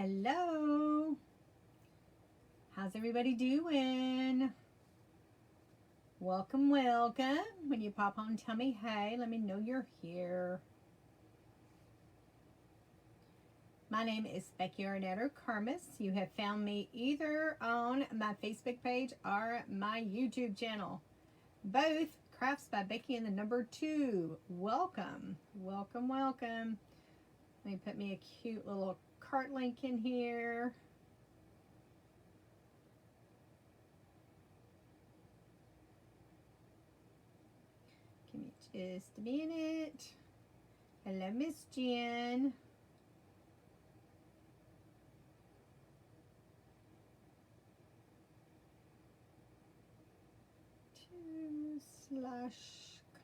Hello. How's everybody doing? Welcome, welcome. When you pop on, tell me hey. Let me know you're here. My name is Becky Arnett Kermis. You have found me either on my Facebook page or my YouTube channel. Both Crafts by Becky and the number 2. Welcome. Welcome, welcome. Let me put me a cute little cart link in here. Give me just a minute. Hello, Miss Jen.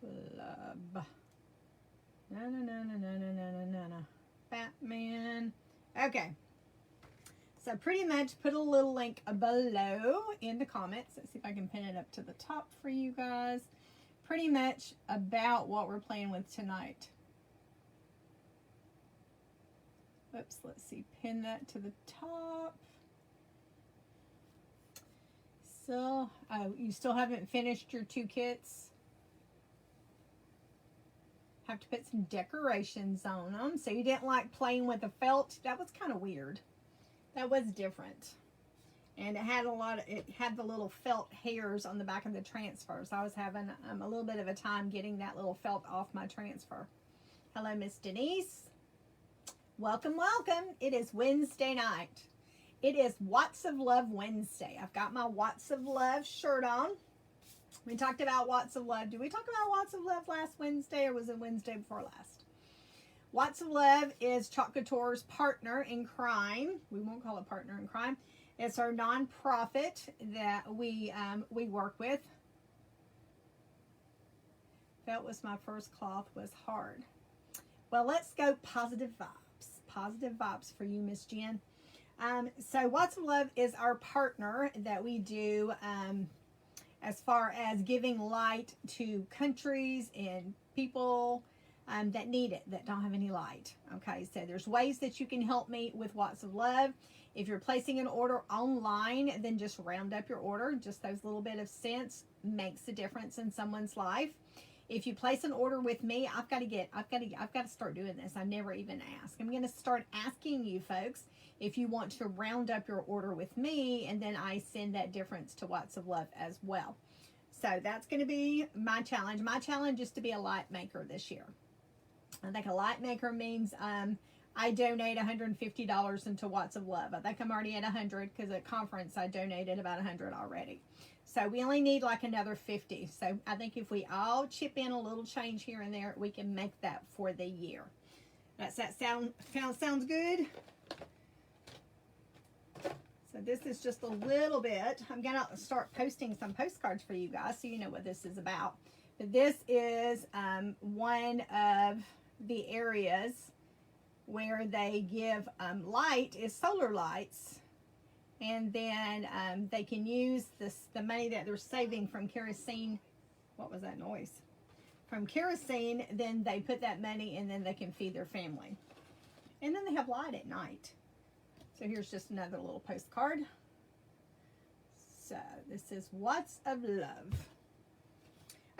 /club. No. Batman. Okay. So pretty much put a little link below in the comments. Let's see if I can pin it up to the top for you guys. Pretty much about what we're playing with tonight. Oops, let's see. Pin that to the top. So, you still haven't finished your 2 kits. Have to put some decorations on them. So you didn't like playing with the felt. That was kind of weird. That was different. And it had it had the little felt hairs on the back of the transfer. So I was having a little bit of a time getting that little felt off my transfer. Hello, Miss Denise. Welcome, welcome. It is Wednesday night. It is Watts of Love Wednesday. I've got my Watts of Love shirt on. We talked about Watts of Love. Did we talk about Watts of Love last Wednesday or was it Wednesday before last? Watts of Love is Chalk Couture's partner in crime. We won't call it partner in crime. It's our nonprofit that we work with. Felt was my first cloth was hard. Well, let's go positive vibes. Positive vibes for you, Miss Jen. So Watts of Love is our partner that we do as far as giving light to countries and people that need it, that don't have any light. Okay, so there's ways that you can help me with Watts of Love. If you're placing an order online, then just round up your order. Just those little bit of cents makes a difference in someone's life. If you place an order with me, I've got to start doing this. I never even ask. I'm going to start asking you folks if you want to round up your order with me, and then I send that difference to Watts of Love as well. So that's going to be my challenge. My challenge is to be a light maker this year. I think a light maker means I donate $150 into Watts of Love. I think I'm already at 100 because at conference I donated about 100 already. So we only need like another 50. So I think if we all chip in a little change here and there, we can make that for the year. Does that sounds good? So this is just a little bit. I'm going to start posting some postcards for you guys so you know what this is about. But this is one of the areas where they give light is solar lights. And then they can use the money that they're saving from kerosene. What was that noise? From kerosene, then they put that money and then they can feed their family. And then they have light at night. So here's just another little postcard. So this is Watts of Love.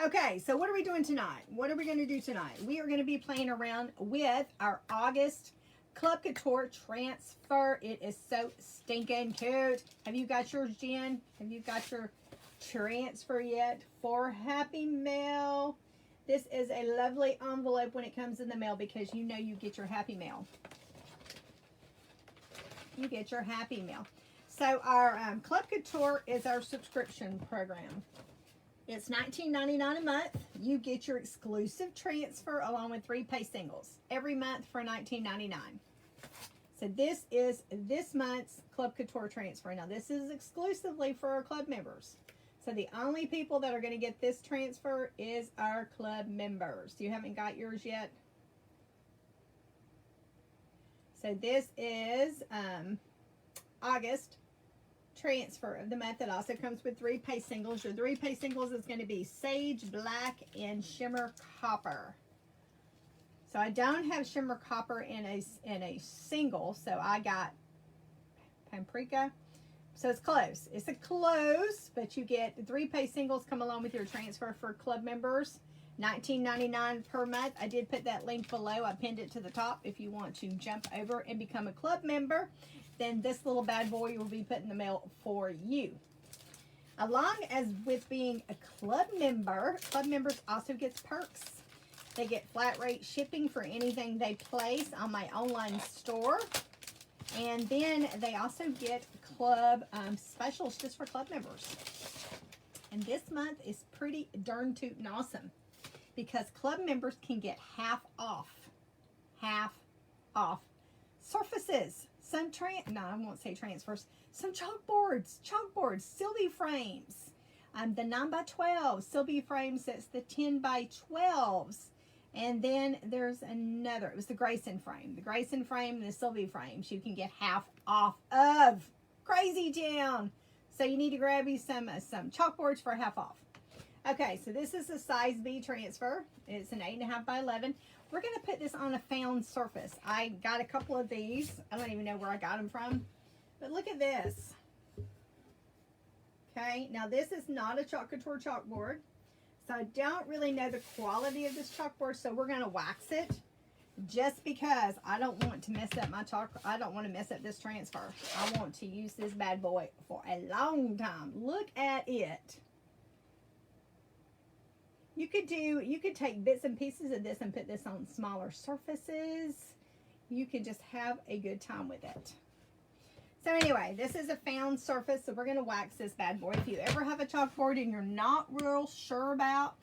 Okay, so what are we doing tonight? What are we going to do tonight? We are going to be playing around with our August Club Couture transfer. It is so stinking cute. Have you got yours, Jen? Have you got your transfer yet for Happy Mail? This is a lovely envelope when it comes in the mail because you know you get your Happy Mail. You get your Happy Mail. So our Club Couture is our subscription program. It's $19.99 a month. You get your exclusive transfer along with 3 pay singles every month for $19.99. So this is this month's Club Couture transfer. Now this is exclusively for our club members. So the only people that are going to get this transfer is our club members. You haven't got yours yet? So this is August transfer of the month. It also comes with 3 pay singles. Your 3 pay singles is going to be Sage Black and Shimmer Copper. So I don't have Shimmer Copper in a single, so I got paprika. So it's close. It's a close, but you get 3 pay singles come along with your transfer for club members. $19.99 per month. I did put that link below. I pinned it to the top. If you want to jump over and become a club member, then this little bad boy will be put in the mail for you. Along as with being a club member, club members also get perks. They get flat rate shipping for anything they place on my online store. And then they also get club specials just for club members. And this month is pretty darn tootin' awesome because club members can get half off surfaces. Some I won't say transfers. Some chalkboards, Sylvie frames. The 9x12 Sylvie frames. That's the 10x12s. And then there's another. It was the Grayson frame. The Grayson frame and the Sylvie frames you can get half off of. Crazy town. So you need to grab you some chalkboards for half off. Okay, so this is a size B transfer. It's an 8.5 by 11. We're going to put this on a found surface. I got a couple of these. I don't even know where I got them from. But look at this. Okay, now this is not a Chalk Couture chalkboard. So I don't really know the quality of this chalkboard, so we're going to wax it just because I don't want to mess up my chalk. I don't want to mess up this transfer. I want to use this bad boy for a long time. Look at it. You could take bits and pieces of this and put this on smaller surfaces. You could just have a good time with it. So anyway, this is a found surface, so we're going to wax this bad boy. If you ever have a chalkboard and you're not real sure about,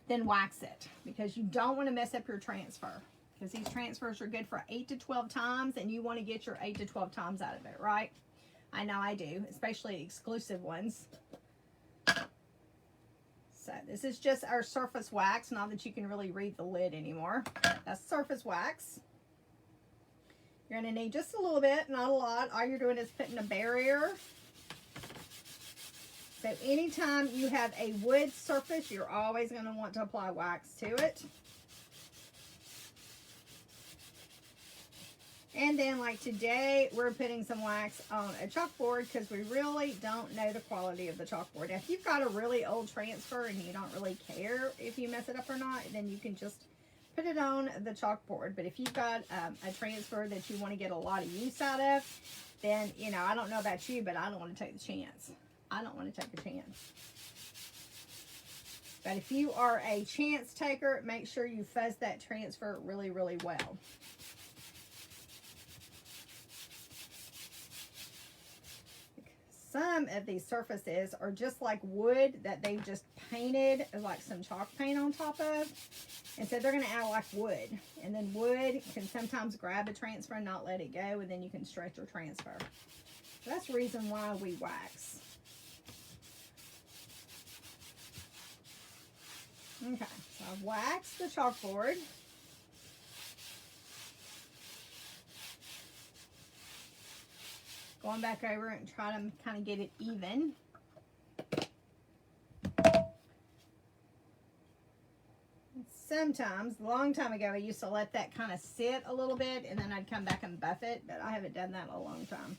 then wax it because you don't want to mess up your transfer because these transfers are good for 8 to 12 times and you want to get your 8 to 12 times out of it, right? I know I do, especially exclusive ones. So this is just our surface wax, not that you can really read the lid anymore. That's surface wax. You're going to need just a little bit, not a lot. All you're doing is putting a barrier. So anytime you have a wood surface, you're always going to want to apply wax to it. And then like today, we're putting some wax on a chalkboard because we really don't know the quality of the chalkboard. Now, if you've got a really old transfer and you don't really care if you mess it up or not, then you can just put it on the chalkboard. But if you've got a transfer that you want to get a lot of use out of, then, you know, I don't know about you, but I don't want to take the chance. I don't want to take a chance. But if you are a chance taker, make sure you fuzz that transfer really, really well. Some of these surfaces are just like wood that they've just painted like some chalk paint on top of. And so they're going to act like wood. And then wood can sometimes grab a transfer and not let it go. And then you can stretch your transfer. So that's the reason why we wax. Okay, so I've waxed the chalkboard. Going back over it and trying to kind of get it even. Sometimes, a long time ago, I used to let that kind of sit a little bit and then I'd come back and buff it, but I haven't done that in a long time.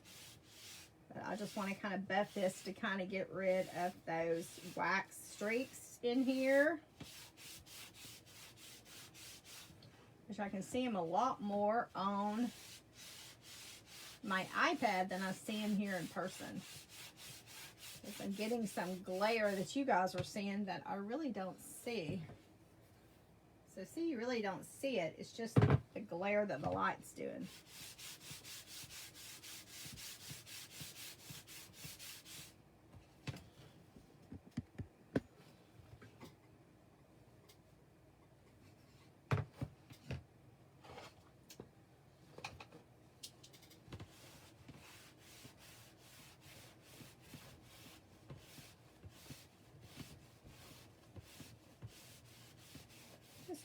But I just want to kind of buff this to kind of get rid of those wax streaks in here. Which I can see them a lot more on my iPad than I see them here in person. I'm getting some glare that you guys are seeing that I really don't see. So see, you really don't see it. It's just the glare that the light's doing.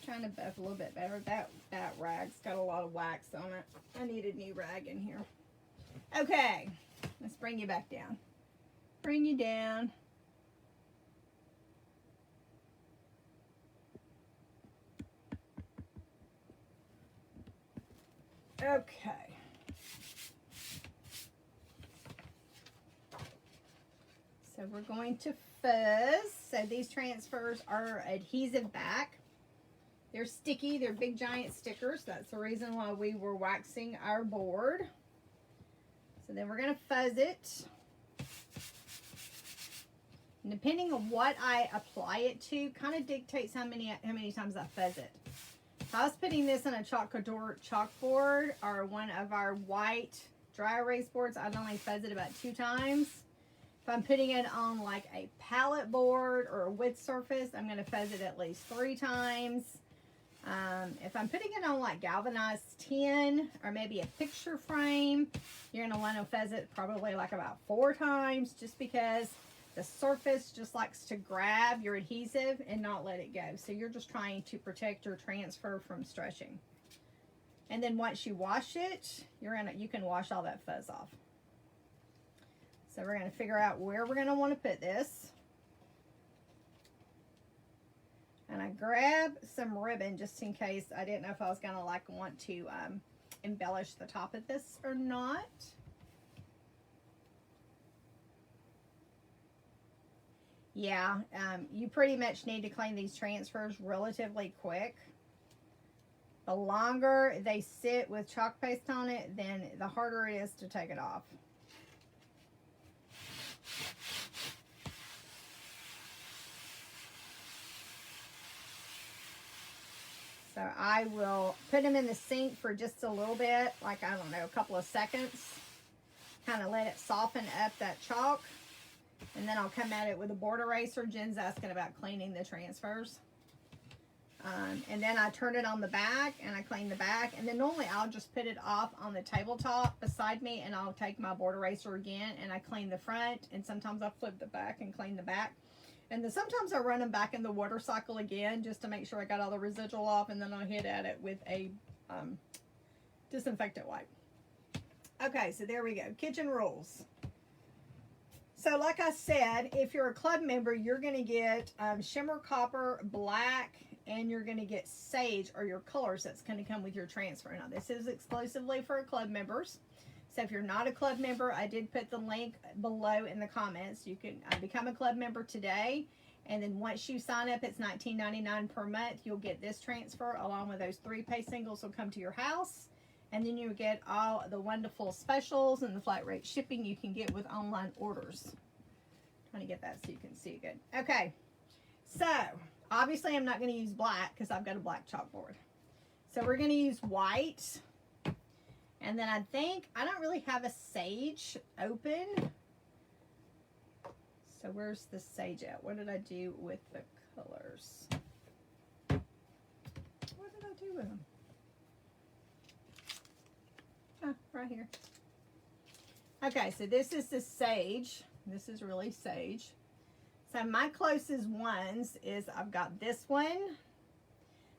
Trying to buff a little bit better. That rag's got a lot of wax on it. I need a new rag in here. Okay, let's bring you back down. Bring you down. Okay. So we're going to fuzz. So these transfers are adhesive back. They're sticky. They're big giant stickers. That's the reason why we were waxing our board. So then we're going to fuzz it. And depending on what I apply it to, kind of dictates how many times I fuzz it. If I was putting this on a chalkboard or one of our white dry erase boards, I'd only fuzz it about 2 times. If I'm putting it on like a palette board or a wood surface, I'm going to fuzz it at least 3 times. If I'm putting it on like galvanized tin or maybe a picture frame, you're going to want to fuzz it probably like about 4 times, just because the surface just likes to grab your adhesive and not let it go. So you're just trying to protect your transfer from stretching. And then once you wash it, you can wash all that fuzz off. So we're going to figure out where we're going to want to put this. And I grab some ribbon just in case I didn't know if I was going to want to embellish the top of this or not. Yeah, you pretty much need to clean these transfers relatively quick. The longer they sit with chalk paste on it, then the harder it is to take it off. So I will put them in the sink for just a little bit, like, I don't know, a couple of seconds. Kind of let it soften up that chalk. And then I'll come at it with a board eraser. Jen's asking about cleaning the transfers. And then I turn it on the back and I clean the back. And then normally I'll just put it off on the tabletop beside me and I'll take my board eraser again and I clean the front. And sometimes I flip the back and clean the back. And then sometimes I run them back in the water cycle again just to make sure I got all the residual off. And then I'll hit at it with a disinfectant wipe. Okay, so there we go. Kitchen rules. So like I said, if you're a club member, you're going to get shimmer copper, black, and you're going to get sage or your colors that's going to come with your transfer. Now this is exclusively for club members. So if you're not a club member, I did put the link below in the comments. You can become a club member today. And then once you sign up, it's $19.99 per month. You'll get this transfer along with those 3 pay singles will come to your house. And then you get all the wonderful specials and the flat rate shipping you can get with online orders. Trying to get that so you can see good. Okay, so obviously I'm not going to use black because I've got a black chalkboard. So we're going to use white. And then I think, I don't really have a sage open. So where's the sage at? What did I do with the colors? What did I do with them? Oh, right here. Okay, so this is the sage. This is really sage. So my closest ones is I've got this one,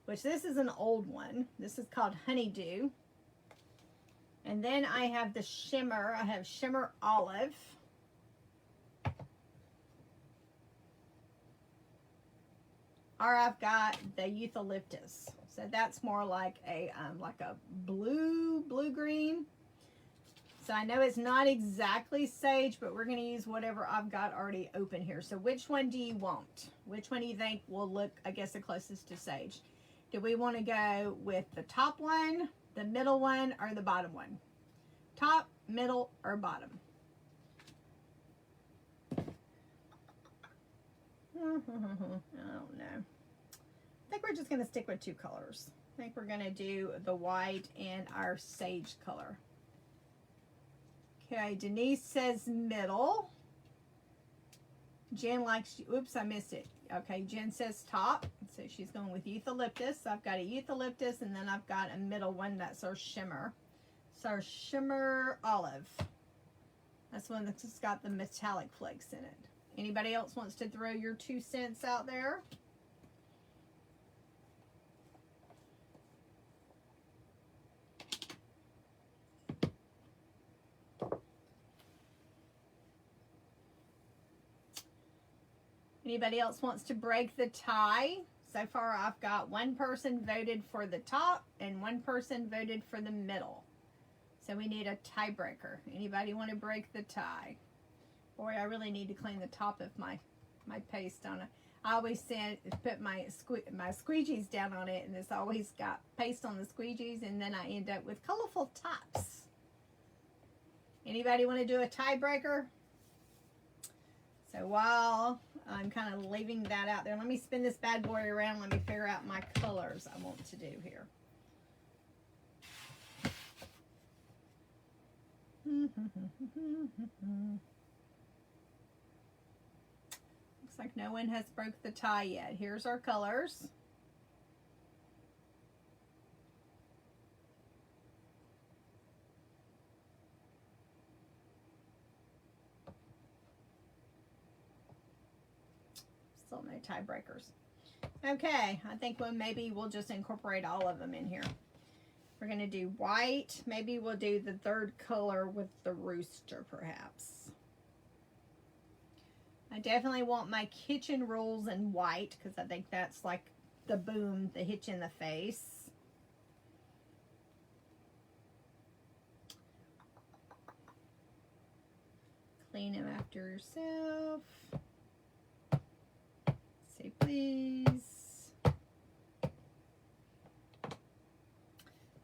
which this is an old one. This is called Honeydew. And then I have the shimmer. I have Shimmer Olive. Or I've got the Eucalyptus. So that's more like a blue-green. So I know it's not exactly sage, but we're going to use whatever I've got already open here. So which one do you want? Which one do you think will look, I guess, the closest to sage? Do we want to go with the top one, the middle one, or the bottom one? Top, middle, or bottom? I don't know. I think we're just going to stick with 2 colors. I think we're going to do the white and our sage color. Okay, Denise says middle. Jen likes, oops, I missed it. Okay, Jen says top. So she's going with Eucalyptus. So I've got a Eucalyptus and then I've got a middle one. That's our shimmer. So our Shimmer Olive. That's one that's got the metallic flakes in it. Anybody else wants to throw your 2 cents out there? Anybody else wants to break the tie? So far I've got 1 person voted for the top and 1 person voted for the middle. So we need a tiebreaker. Anybody want to break the tie? Boy, I really need to clean the top of my paste on it. I always put my squeegees down on it, and it's always got paste on the squeegees, and then I end up with colorful tops. Anybody want to do a tiebreaker? So while I'm kind of leaving that out there, let me spin this bad boy around. Let me figure out my colors I want to do here. Looks like no one has broke the tie yet. Here's our colors. Still no tiebreakers. Okay, I think maybe we'll just incorporate all of them in here. We're going to do white. Maybe we'll do the third color with the rooster, perhaps. I definitely want my kitchen rules in white because I think that's like the boom, the hitch in the face. Clean them after yourself. Say please.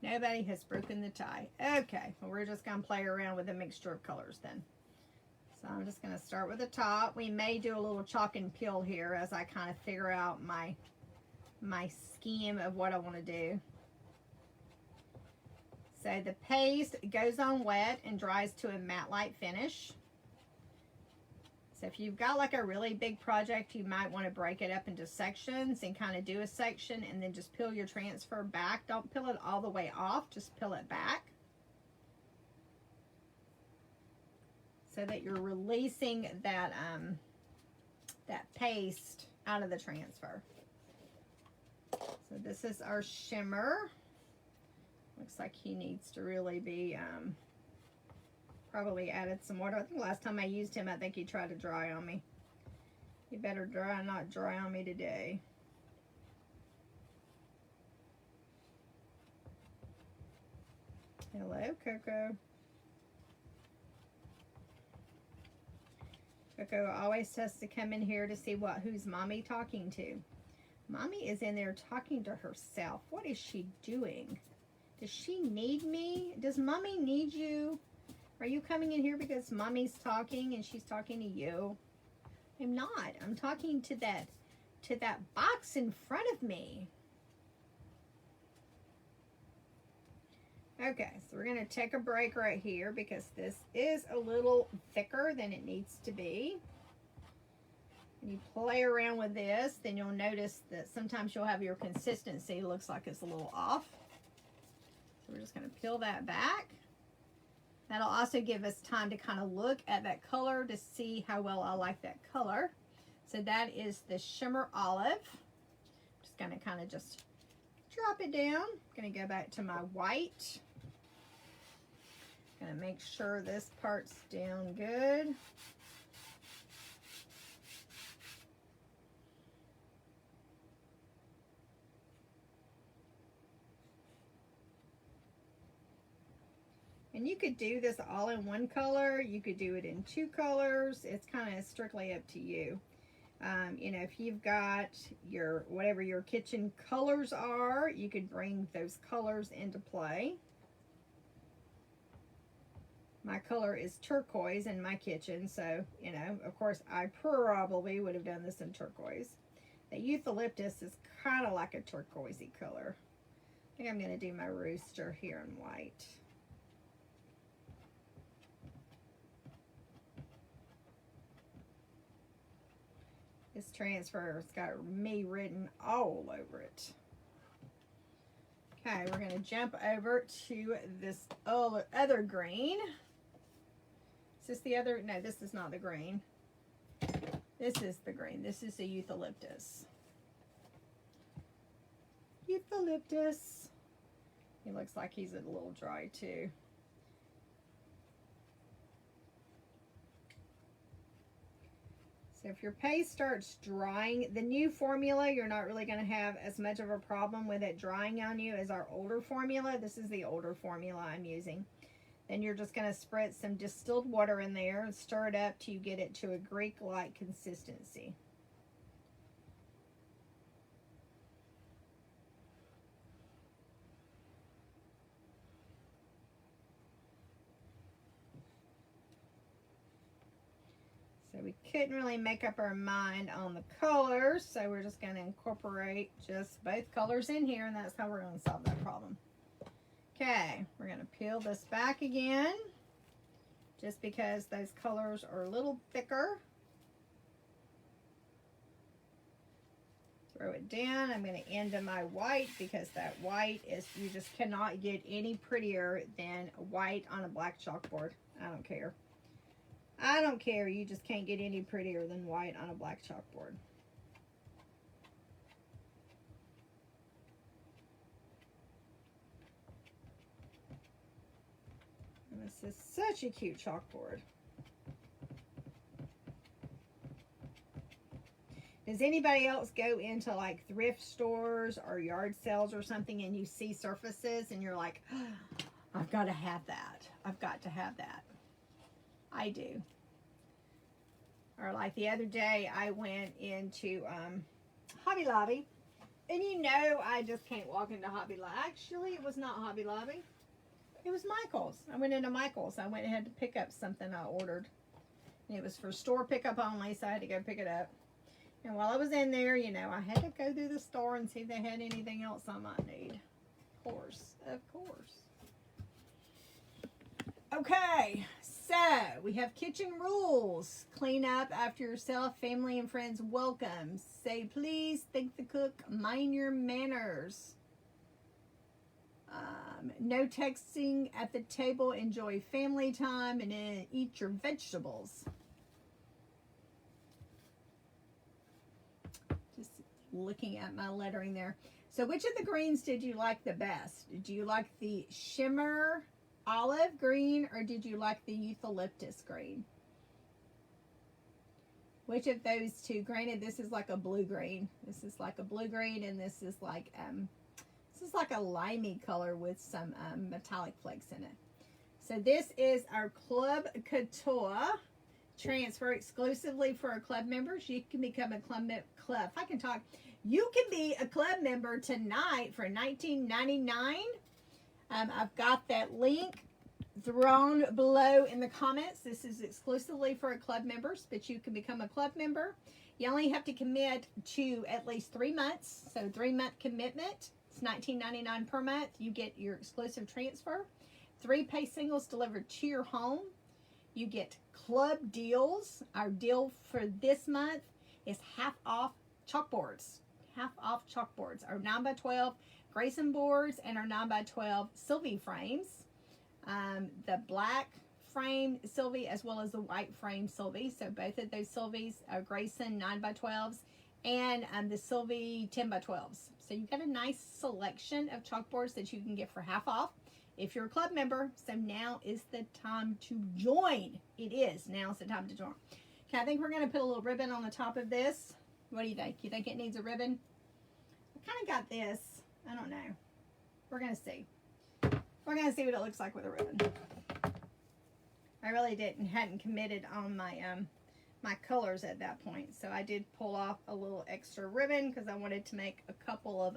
Nobody has broken the tie. Okay, well, we're just going to play around with a mixture of colors then. So I'm just going to start with the top. We may do a little chalk and peel here as I kind of figure out my scheme of what I want to do. So the paste goes on wet and dries to a matte light finish. So if you've got like a really big project, you might want to break it up into sections and kind of do a section and then just peel your transfer back. Don't peel it all the way off, just peel it back. So that you're releasing that, that paste out of the transfer. So this is our shimmer. Looks like he needs to really be, probably added some water. I think last time I used him, I think he tried to dry on me. You better not dry on me today. Hello, Coco. Coco always has to come in here to see who's mommy talking to. Mommy is in there talking to herself. What is she doing? Does she need me? Does mommy need you? Are you coming in here because mommy's talking and she's talking to you? I'm not. I'm talking to that box in front of me. Okay, so we're going to take a break right here because this is a little thicker than it needs to be. When you play around with this, then you'll notice that sometimes you'll have your consistency looks like it's a little off. So we're just going to peel that back. That'll also give us time to kind of look at that color to see how well I like that color. So that is the Shimmer Olive. Just going to kind of just drop it down. Going to go back to my white. Going to make sure this part's down good. And you could do this all in one color. You could do it in two colors. It's kind of strictly up to you. You know, if you've got whatever your kitchen colors are, you could bring those colors into play. My color is turquoise in my kitchen, so, you know, of course, I probably would have done this in turquoise. The Eucalyptus is kind of like a turquoisey color. I think I'm going to do my rooster here in white. This transfer's got me written all over it. Okay, we're going to jump over to this other green. Is this the other? No, this is not the green. This is the green. This is the Eucalyptus. Eucalyptus. He looks like he's a little dry too. So if your paste starts drying, the new formula, you're not really going to have as much of a problem with it drying on you as our older formula. This is the older formula I'm using. Then you're just going to spread some distilled water in there and stir it up till you get it to a Greek-like consistency. So we couldn't really make up our mind on the colors, so we're just going to incorporate just both colors in here, and that's how we're going to solve that problem. Okay, we're going to peel this back again, just because those colors are a little thicker. Throw it down. I'm going to end to my white, because that white is, you just cannot get any prettier than white on a black chalkboard. I don't care. I don't care. You just can't get any prettier than white on a black chalkboard. And this is such a cute chalkboard. Does anybody else go into like thrift stores or yard sales or something and you see surfaces and you're like, oh, I've got to have that. I've got to have that. I do. Or like the other day, I went into Hobby Lobby. And you know, I just can't walk into Hobby Lobby. Actually, it was not Hobby Lobby. It was Michael's. I went into Michael's. I went and had to pick up something I ordered. And it was for store pickup only, so I had to go pick it up. And while I was in there, you know, I had to go through the store and see if they had anything else I might need. Of course. Of course. Okay, so we have kitchen rules. Clean up after yourself, family and friends welcome. Say please, thank the cook, mind your manners. No texting at the table, enjoy family time, and then eat your vegetables. Just looking at my lettering there. So which of the greens did you like the best? Did you like the shimmer olive green, or did you like the eucalyptus green? Which of those two? Granted, this is like a blue green. This is like a blue green, and this is like a limey color with some metallic flakes in it. So this is our Club Couture transfer exclusively for our club members. You can become a club. If I can talk, you can be a club member tonight for $19.99. I've got that link thrown below in the comments. This is exclusively for our club members, but you can become a club member. You only have to commit to at least 3 months. So 3-month commitment. It's $19.99 per month. You get your exclusive transfer. 3 pay singles delivered to your home. You get club deals. Our deal for this month is half off chalkboards. Half off chalkboards. Our 9x12 Grayson boards and our 9x12 Sylvie frames. The black frame Sylvie as well as the white frame Sylvie. So both of those Sylvies are Grayson 9x12s and the Sylvie 10x12s. So you've got a nice selection of chalkboards that you can get for half off if you're a club member. So now is the time to join. It is. Now is the time to join. Okay, I think we're going to put a little ribbon on the top of this. What do you think? You think it needs a ribbon? I kind of got this. I don't know. We're going to see. We're going to see what it looks like with a ribbon. I really hadn't committed on my my colors at that point. So I did pull off a little extra ribbon because I wanted to make a couple of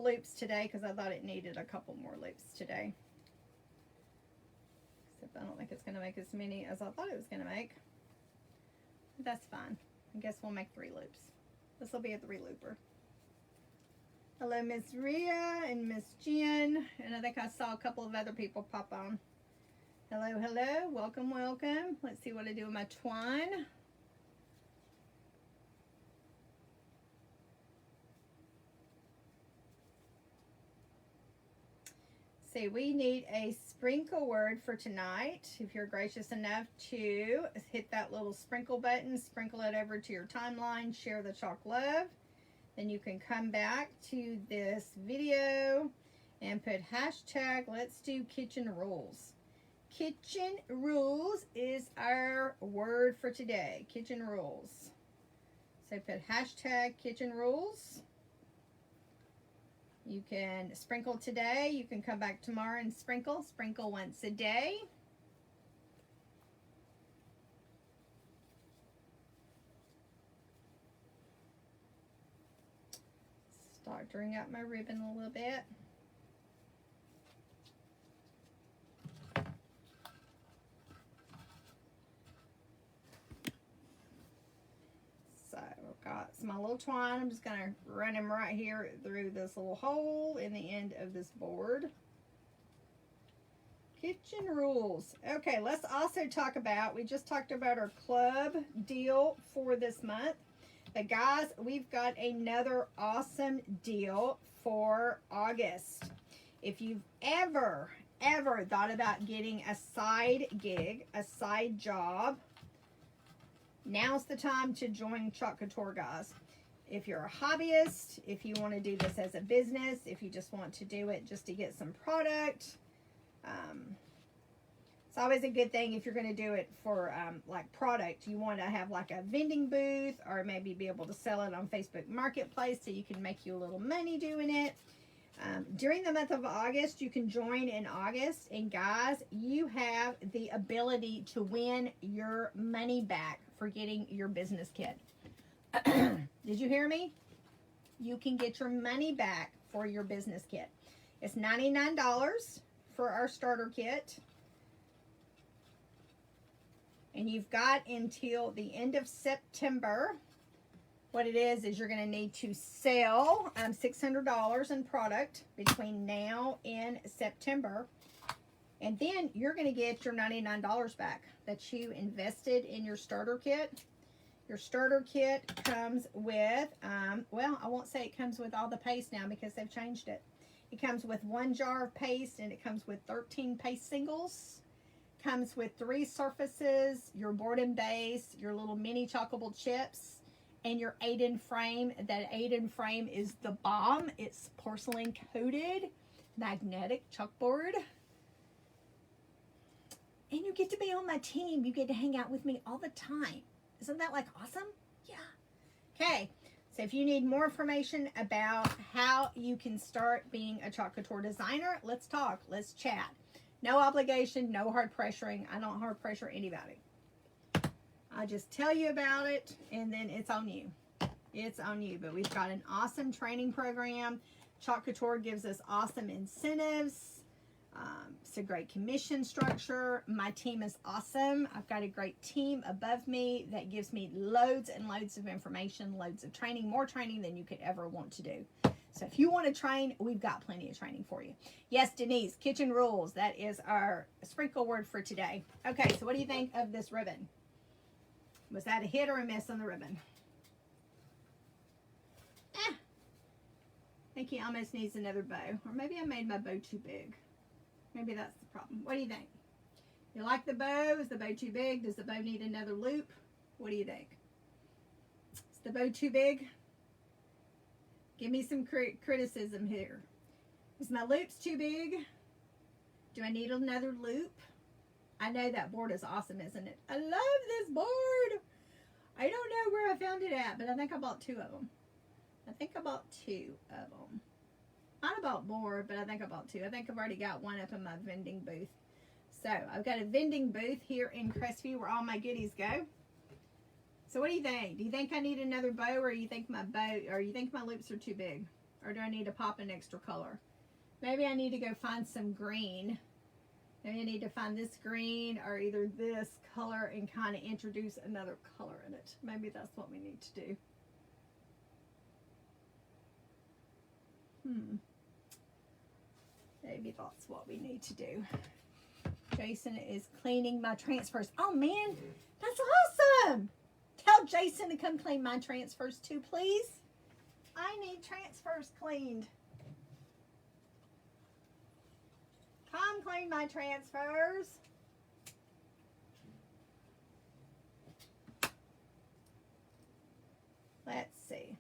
loops today because I thought it needed a couple more loops today. Except I don't think it's going to make as many as I thought it was going to make. But that's fine. I guess we'll make 3 loops. This will be a 3-looper. Hello, Miss Rhea and Miss Jen. And I think I saw a couple of other people pop on. Hello, hello. Welcome, welcome. Let's see what I do with my twine. See, we need a sprinkle word for tonight. If you're gracious enough to hit that little sprinkle button, sprinkle it over to your timeline, share the chalk love. Then you can come back to this video and put hashtag let's do kitchen rules. Kitchen rules is our word for today. Kitchen rules. So put hashtag kitchen rules. You can sprinkle today. You can come back tomorrow and sprinkle. Sprinkle once a day. Doctoring up my ribbon a little bit. So I've got my little twine. I'm just going to run him right here through this little hole in the end of this board. Kitchen rules. Okay, let's also talk about, we just talked about our club deal for this month. But guys, we've got another awesome deal for August. If you've ever thought about getting a side gig, a side job, now's the time to join Chalk Couture, guys. If you're a hobbyist, if you want to do this as a business, if you just want to do it just to get some product, it's always a good thing if you're going to do it for like product. You want to have like a vending booth or maybe be able to sell it on Facebook Marketplace so you can make you a little money doing it. During the month of August, you can join in August. And guys, you have the ability to win your money back for getting your business kit. Did you hear me? You can get your money back for your business kit. It's $99 for our starter kit. And you've got until the end of September. What it is you're going to need to sell $600 in product between now and September. And then you're going to get your $99 back that you invested in your starter kit. Your starter kit comes with, well, I won't say it comes with all the paste now because they've changed it. It comes with 1 jar of paste and it comes with 13 paste singles. Comes with 3 surfaces, your board and base, your little mini chalkable chips, and your 8-in frame. That 8-in frame is the bomb. It's porcelain coated, magnetic chalkboard. And you get to be on my team. You get to hang out with me all the time. Isn't that like awesome? Yeah. Okay. So if you need more information about how you can start being a Chalk Couture designer, let's talk. Let's chat. No obligation, no hard pressuring. I don't hard pressure anybody. I just tell you about it, and then it's on you. It's on you. But we've got an awesome training program. Chalk Couture gives us awesome incentives. It's a great commission structure. My team is awesome. I've got a great team above me that gives me loads and loads of information, loads of training, more training than you could ever want to do. So if you want to train, we've got plenty of training for you. Yes, Denise, kitchen rules. That is our sprinkle word for today. Okay, so what do you think of this ribbon? Was that a hit or a miss on the ribbon? I think he almost needs another bow. Or maybe I made my bow too big. Maybe that's the problem. What do you think? You like the bow? Is the bow too big? Does the bow need another loop? What do you think? Is the bow too big? Give me some criticism here. Is my loops too big? Do I need another loop? I know that board is awesome, isn't it? I love this board. I don't know where I found it at, but I think I bought 2 of them. I think I bought 2 of them. Not about board, but I think I bought 2. I think I've already got one up in my vending booth. So I've got a vending booth here in Crestview where all my goodies go. So what do you think? Do you think I need another bow, or you think my loops are too big? Or do I need to pop an extra color? Maybe I need to go find some green. Maybe I need to find this green or either this color and kind of introduce another color in it. Maybe that's what we need to do. Maybe that's what we need to do. Jason is cleaning my transfers. Oh man, that's awesome. Tell Jason to come clean my transfers too, please. I need transfers cleaned. Come clean my transfers. Let's see.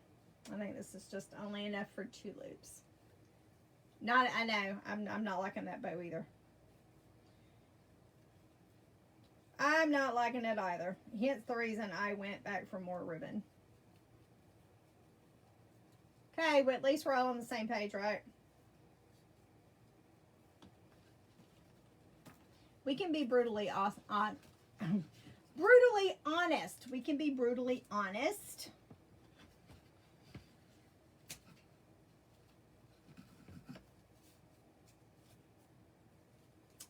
I think this is just only enough for 2 loops. I know, I'm not liking that bow either. I'm not liking it either. Hence the reason I went back for more ribbon. Okay, well at least we're all on the same page, right? We can be brutally brutally honest. We can be brutally honest.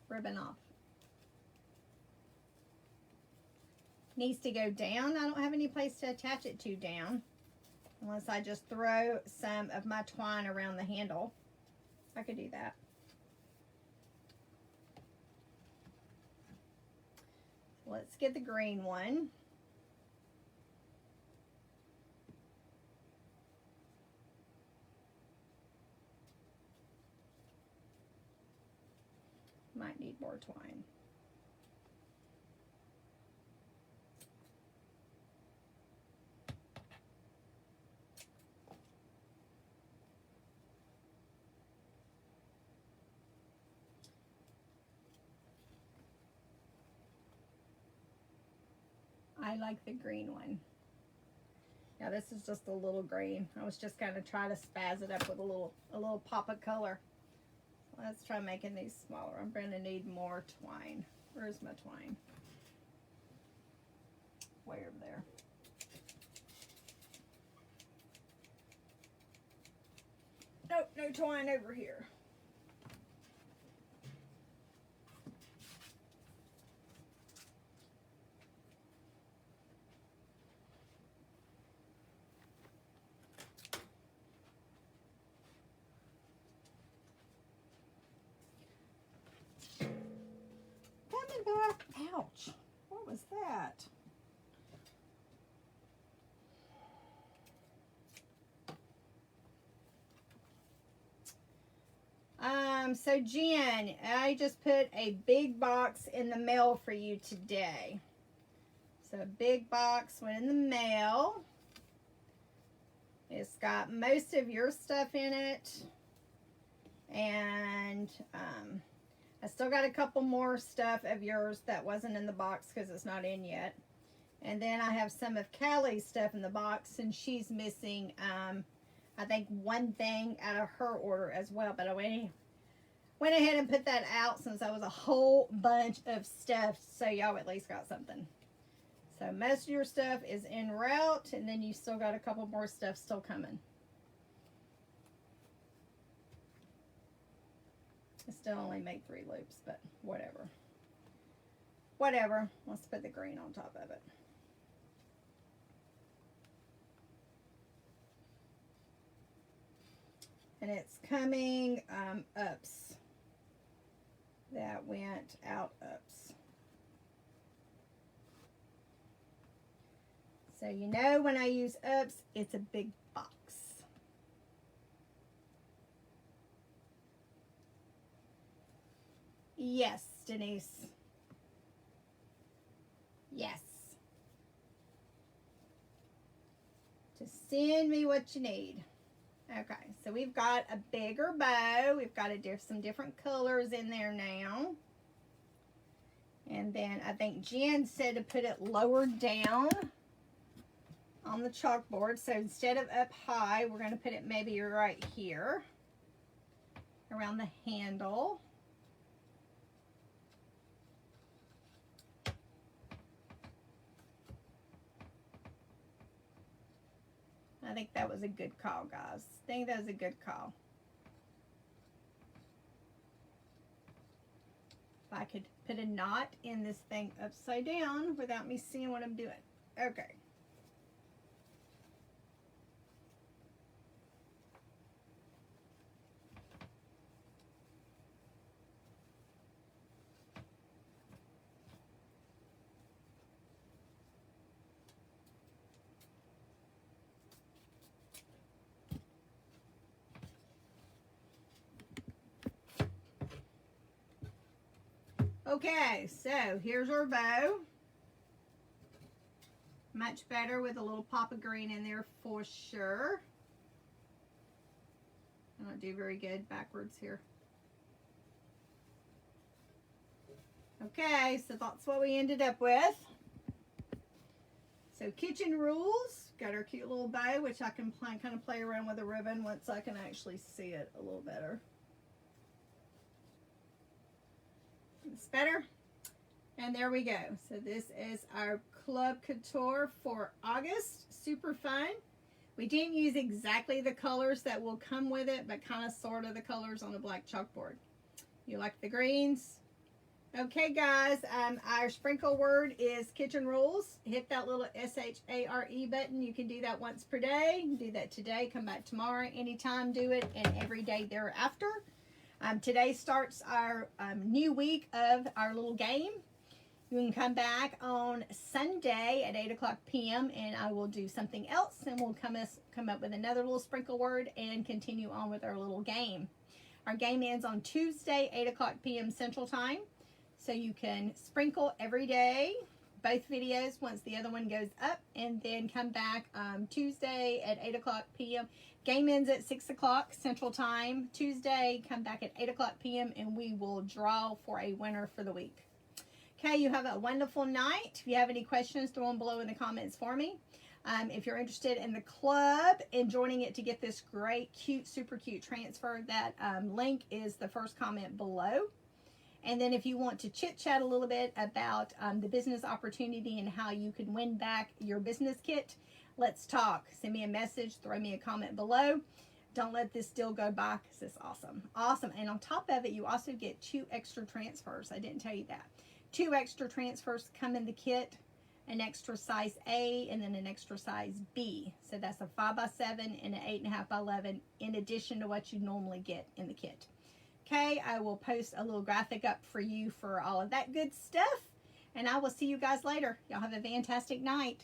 Ribbon off. Needs to go down. I don't have any place to attach it to down. Unless I just throw some of my twine around the handle. I could do that. Let's get the green one. Might need more twine. I like the green one. Now this is just a little green. I was just gonna try to spaz it up with a little pop of color. Let's try making these smaller. I'm gonna need more twine. Where's my twine? Way over there. Nope, no twine over here. Back. Ouch. What was that? So Jen, I just put a big box in the mail for you today. So a big box went in the mail. It's got most of your stuff in it. And I still got a couple more stuff of yours that wasn't in the box because it's not in yet. And then I have some of Callie's stuff in the box, and she's missing, I think, one thing out of her order as well. But I went ahead and put that out since that was a whole bunch of stuff, so y'all at least got something. So most of your stuff is en route, and then you still got a couple more stuff still coming. I still only make 3 loops, but whatever. Whatever. Let's put the green on top of it. And it's coming ups. That went out ups. So you know when I use ups, it's a big box. Yes, Denise. Yes. Just send me what you need. Okay, so we've got a bigger bow. We've got some different colors in there now. And then I think Jen said to put it lower down on the chalkboard. So instead of up high, we're going to put it maybe right here around the handle. I think that was a good call, guys. I think that was a good call. If I could put a knot in this thing upside down without me seeing what I'm doing. Okay. Okay, so here's our bow. Much better with a little pop of green in there for sure. I don't do very good backwards here. Okay, so that's what we ended up with. So kitchen rules. Got our cute little bow, which I can kind of play around with a ribbon once I can actually see it a little better. It's better. And there we go. So this is our Club Couture for August. Super fun. We didn't use exactly the colors that will come with it, but kind of sort of the colors on a black chalkboard. You like the greens? Okay, guys, our sprinkle word is kitchen rules. Hit that little SHARE button. You can do that once per day. Do that today, come back tomorrow, anytime, do it, and every day thereafter. Today starts our new week of our little game. You can come back on Sunday at 8 o'clock p.m. and I will do something else, and we'll come up with another little sprinkle word and continue on with our little game. Our game ends on Tuesday, 8 o'clock p.m. Central Time. So you can sprinkle every day, both videos, once the other one goes up, and then come back Tuesday at 8 o'clock p.m. Game ends at 6 o'clock Central Time. Tuesday, come back at 8 o'clock p.m. and we will draw for a winner for the week. Okay, you have a wonderful night. If you have any questions, throw them below in the comments for me. If you're interested in the club and joining it to get this great, cute, super cute transfer, that link is the first comment below. And then if you want to chit-chat a little bit about the business opportunity and how you can win back your business kit, let's talk. Send me a message, throw me a comment below. Don't let this deal go by because it's awesome. Awesome. And on top of it, you also get 2 extra transfers. I didn't tell you that. 2 extra transfers come in the kit, an extra size A and then an extra size B. So that's a 5x7 and an 8.5x11 in addition to what you normally get in the kit. Okay, I will post a little graphic up for you for all of that good stuff. And I will see you guys later. Y'all have a fantastic night.